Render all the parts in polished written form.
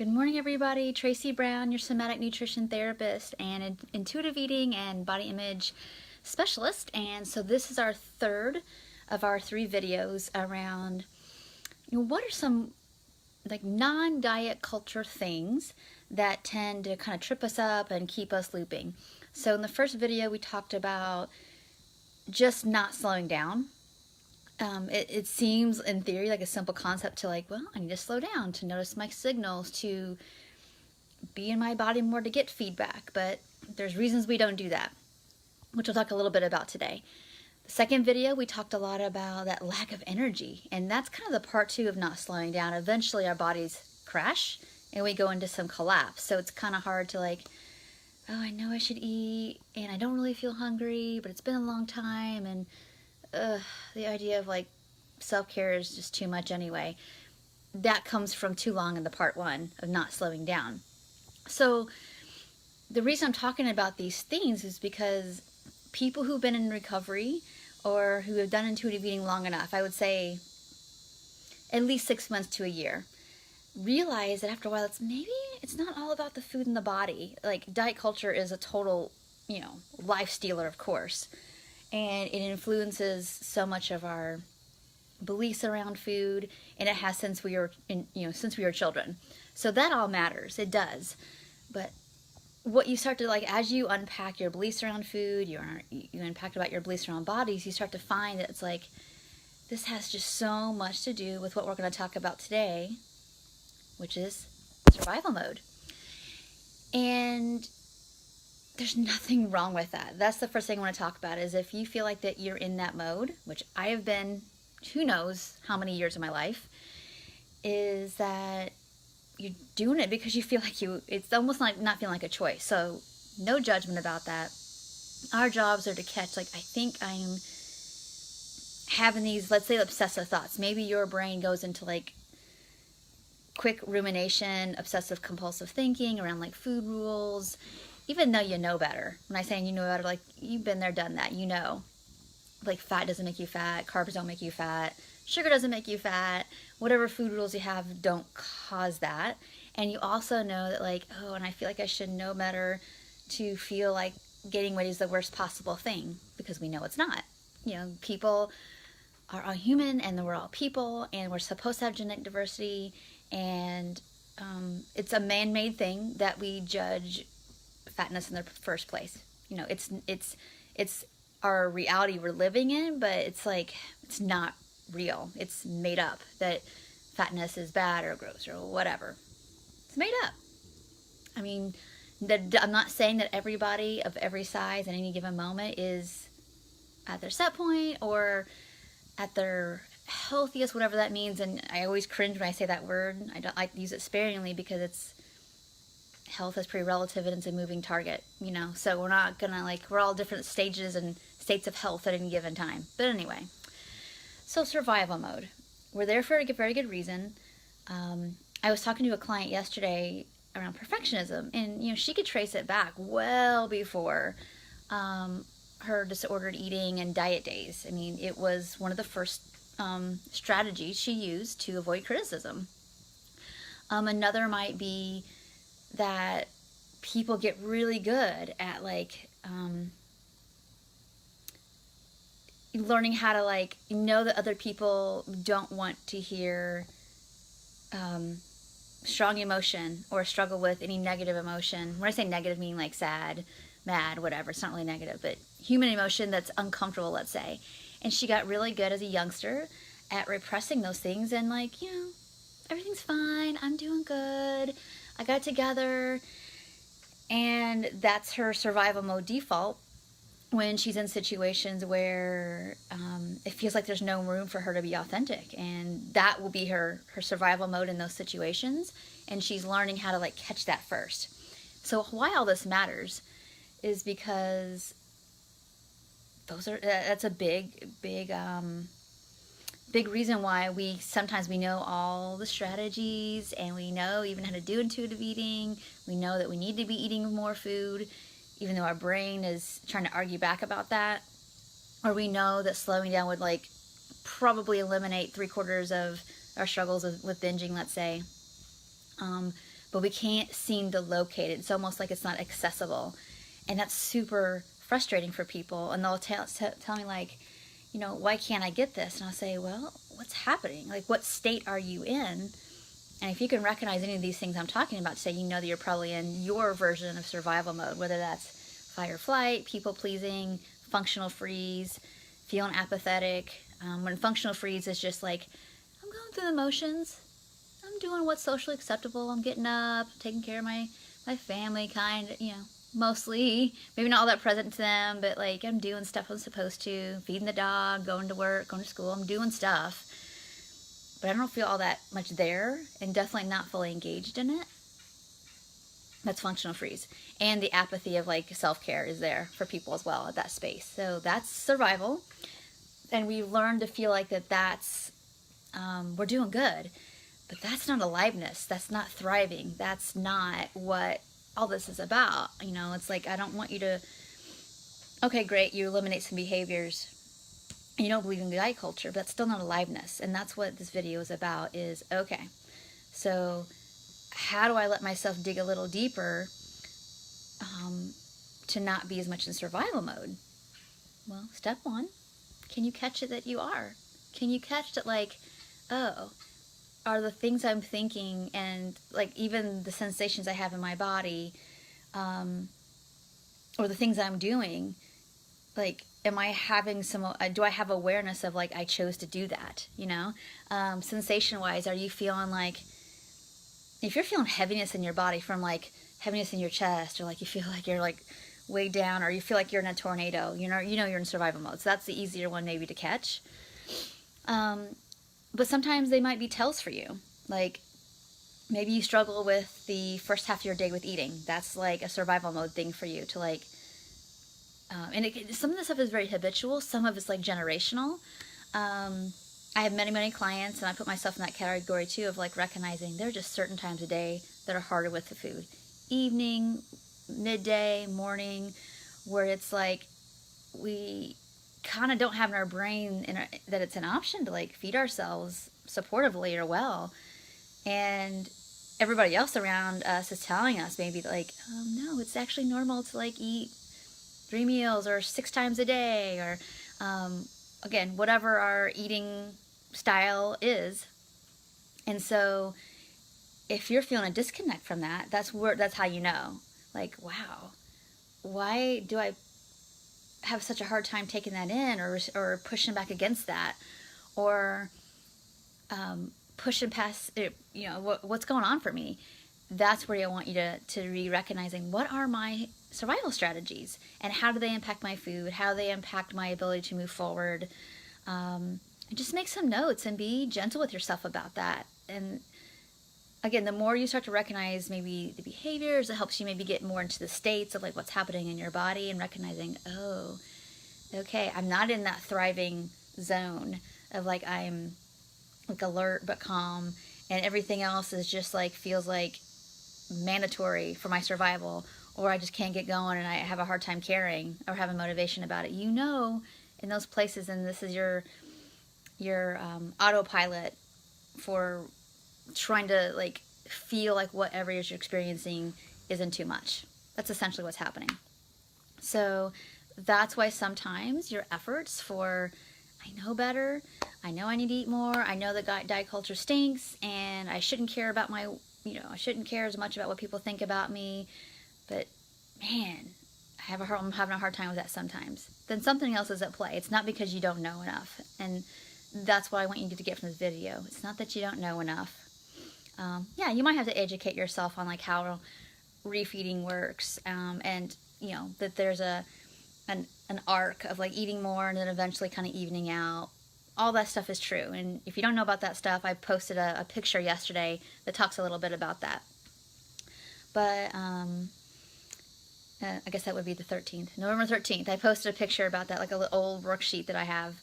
Good morning, everybody. Tracy Brown, your somatic nutrition therapist and intuitive eating and body image specialist. And so this is our third of our 3 videos around, what are some like non-diet culture things that tend to kind of trip us up and keep us looping. So in the first video, we talked about just not slowing down. It seems in theory like a simple concept to I need to slow down, to notice my signals, to be in my body more, to get feedback. But there's reasons we don't do that, which we'll talk a little bit about today. The second video, we talked a lot about that lack of energy. And that's kind of the part 2 of not slowing down. Eventually our bodies crash and we go into some collapse. So it's kind of hard to oh, I know I should eat and I don't really feel hungry, but it's been a long time. And the idea of self-care is just too much anyway. That comes from too long in the part 1 of not slowing down. So the reason I'm talking about these things is because people who've been in recovery or who have done intuitive eating long enough, I would say at least 6 months to a year, realize that after a while it's not all about the food in the body. Diet culture is a total, life stealer, of course. And it influences so much of our beliefs around food, and it has since we were children. So that all matters. It does. But what you start to as you unpack your beliefs around food, you unpack about your beliefs around bodies, you start to find that it's this has just so much to do with what we're going to talk about today, which is survival mode. And there's nothing wrong with that. That's the first thing I want to talk about, is if you feel like that you're in that mode, which I have been who knows how many years of my life, is that you're doing it because you feel it's almost like not feeling like a choice. So no judgment about that. Our jobs are to catch, I think I'm having these, let's say, obsessive thoughts. Maybe your brain goes into quick rumination, obsessive compulsive thinking around food rules, even though you know better. When I say you know better, you've been there, done that, fat doesn't make you fat, carbs don't make you fat, sugar doesn't make you fat, whatever food rules you have don't cause that. And you also know that and I feel like I should know better to feel like gaining weight is the worst possible thing, because we know it's not. People are all human and we're all people and we're supposed to have genetic diversity, and it's a man-made thing that we judge fatness in the first place. It's our reality we're living in, but it's it's not real. It's made up that fatness is bad or gross or whatever. It's made up. I mean, I'm not saying that everybody of every size at any given moment is at their set point or at their healthiest, whatever that means. And I always cringe when I say that word. I use it sparingly because health is pretty relative and it's a moving target, so we're not gonna we're all different stages and states of health at any given time. But anyway, so survival mode, we're there for a very good reason. I was talking to a client yesterday around perfectionism, and she could trace it back well before her disordered eating and diet days. I mean, it was one of the first strategies she used to avoid criticism. Another might be that people get really good at learning how to know that other people don't want to hear strong emotion or struggle with any negative emotion. When I say negative, I mean sad, mad, whatever. It's not really negative, but human emotion that's uncomfortable, let's say. And she got really good as a youngster at repressing those things and everything's fine, I'm doing good, I got it together. And that's her survival mode default when she's in situations where it feels like there's no room for her to be authentic. And that will be her survival mode in those situations. And she's learning how to catch that first. So why all this matters is because that's a big reason why we know all the strategies, and we know even how to do intuitive eating. We know that we need to be eating more food, even though our brain is trying to argue back about that. Or we know that slowing down would probably eliminate 3/4 of our struggles with binging, let's say. but we can't seem to locate it. It's almost like it's not accessible. And that's super frustrating for people. And they'll tell me like, why can't I get this? And I'll say, well, what's happening? Like, what state are you in? And if you can recognize any of these things I'm talking about today, you know that you're probably in your version of survival mode, whether that's fight or flight, people pleasing, functional freeze, feeling apathetic. When functional freeze is just like, I'm going through the motions. I'm doing what's socially acceptable. I'm getting up, taking care of my family, mostly. Maybe not all that present to them, but like I'm doing stuff I'm supposed to, feeding the dog, going to work, going to school. I'm doing stuff. But I don't feel all that much there, and definitely not fully engaged in it. That's functional freeze. And the apathy of like self-care is there for people as well at that space. So that's survival. And we learn to feel like that's, we're doing good. But that's not aliveness. That's not thriving. That's not what all this is about. It's like, I don't want you to, okay, great, you eliminate some behaviors. You don't believe in diet culture, but that's still not aliveness. And that's what this video is about is, okay, so how do I let myself dig a little deeper to not be as much in survival mode? Well, step one, can you catch it that you are? Can you catch that like, oh, are the things I'm thinking and like even the sensations I have in my body or the things I'm doing, like, am I having do I have awareness of like I chose to do that, sensation wise, are you feeling like, if you're feeling heaviness in your body from like heaviness in your chest, or like you feel like you're like way down, or you feel like you're in a tornado, you're in survival mode. So that's the easier one maybe to catch. But sometimes they might be tells for you. Like maybe you struggle with the first half of your day with eating. That's like a survival mode thing for you to like, and some of the stuff is very habitual. Some of it's like generational. I have many, many clients, and I put myself in that category too, of like recognizing there are just certain times a day that are harder with the food. Evening, midday, morning, where it's like we kind of don't have in our brain that it's an option to like feed ourselves supportively or well. And everybody else around us is telling us maybe like, oh no, it's actually normal to like eat 3 meals or 6 times a day, or again, whatever our eating style is. And so if you're feeling a disconnect from that, that's how you know, like, wow, why do I have such a hard time taking that in, or pushing back against that, or pushing past it, what's going on for me? That's where I want you to be recognizing, what are my survival strategies, and how do they impact my food, how they impact my ability to move forward. And just make some notes and be gentle with yourself about that. And again, the more you start to recognize maybe the behaviors, it helps you maybe get more into the states of like what's happening in your body, and recognizing, oh, okay, I'm not in that thriving zone of like I'm like alert but calm, and everything else is just like feels like mandatory for my survival, or I just can't get going and I have a hard time caring or having motivation about it. In those places, and this is your autopilot for trying to like feel like whatever you're experiencing isn't too much. That's essentially what's happening. So that's why sometimes your efforts for, I know better, I know I need to eat more, I know that diet culture stinks, and I shouldn't care about I shouldn't care as much about what people think about me, but man, I'm having a hard time with that sometimes. Then something else is at play. It's not because you don't know enough. And that's what I want you to get from this video. It's not that you don't know enough. Yeah, you might have to educate yourself on like how refeeding works, and that there's an arc of like eating more and then eventually kind of evening out. All that stuff is true. And if you don't know about that stuff, I posted a picture yesterday that talks a little bit about that. But I guess that would be the 13th, November 13th. I posted a picture about that, like a little old worksheet that I have,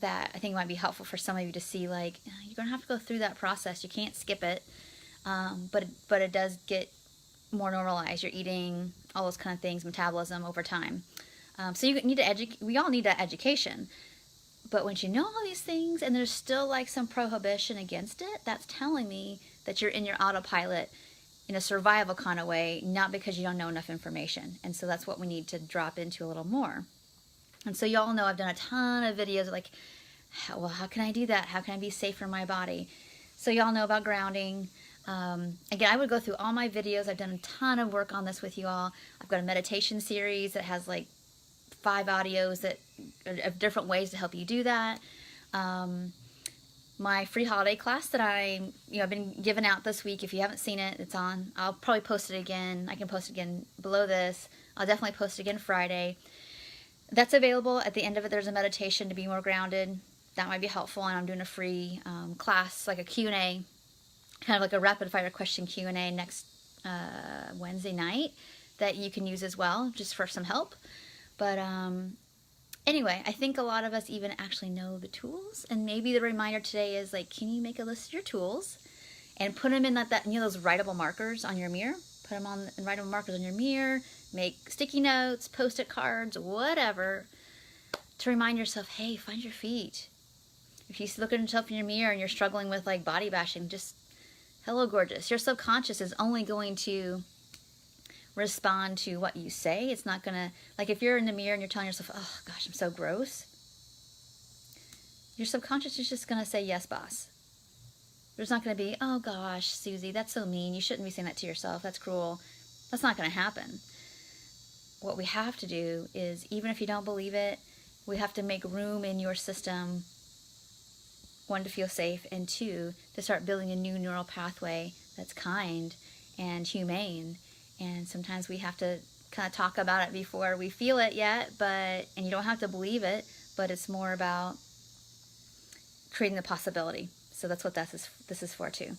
that I think might be helpful for some of you to see. Like, you're gonna have to go through that process. You can't skip it, but it does get more normalized. You're eating, all those kind of things, metabolism over time. So you need to we all need that education. But once you know all these things and there's still like some prohibition against it, that's telling me that you're in your autopilot in a survival kind of way, not because you don't know enough information. And so that's what we need to drop into a little more. And so y'all know I've done a ton of videos like, how can I do that? How can I be safe for my body? So y'all know about grounding. Again, I would go through all my videos. I've done a ton of work on this with you all. I've got a meditation series that has like 5 audios that of different ways to help you do that. My free holiday class that I've been giving out this week. If you haven't seen it, it's on. I'll probably post it again. I can post it again below this. I'll definitely post it again Friday. That's available. At the end of it, there's a meditation to be more grounded. That might be helpful. And I'm doing a free class, like a Q&A, kind of like a rapid fire question Q&A next Wednesday night that you can use as well, just for some help. But anyway, I think a lot of us even actually know the tools, and maybe the reminder today is like, can you make a list of your tools and put them in that those writable markers on your mirror? Put them on in writable markers on your mirror. Make sticky notes, post-it cards, whatever, to remind yourself, hey, find your feet. If you look at yourself in your mirror and you're struggling with like body bashing, just hello, gorgeous. Your subconscious is only going to respond to what you say. It's not gonna, like if you're in the mirror and you're telling yourself, oh gosh, I'm so gross, your subconscious is just gonna say, yes, boss. There's not gonna be, oh gosh, Susie, that's so mean. You shouldn't be saying that to yourself. That's cruel. That's not gonna happen. What we have to do is, even if you don't believe it, we have to make room in your system, 1, to feel safe, and 2, to start building a new neural pathway that's kind and humane. And sometimes we have to kind of talk about it before we feel it yet, and you don't have to believe it, but it's more about creating the possibility. So that's what this is for too.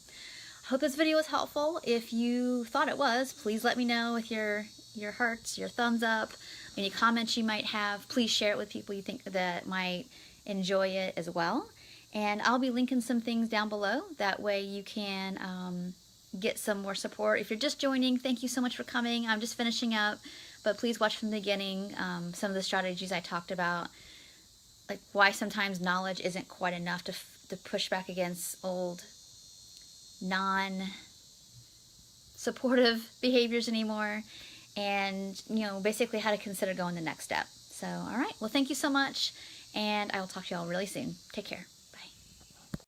I hope this video was helpful. If you thought it was, please let me know with your hearts, your thumbs up, any comments you might have. Please share it with people you think that might enjoy it as well. And I'll be linking some things down below. That way you can get some more support. If you're just joining, thank you so much for coming. I'm just finishing up, but please watch from the beginning some of the strategies I talked about, like why sometimes knowledge isn't quite enough to push back against old non-supportive behaviors anymore, and basically how to consider going the next step. So all right, well, thank you so much, and I will talk to you all really soon. Take care.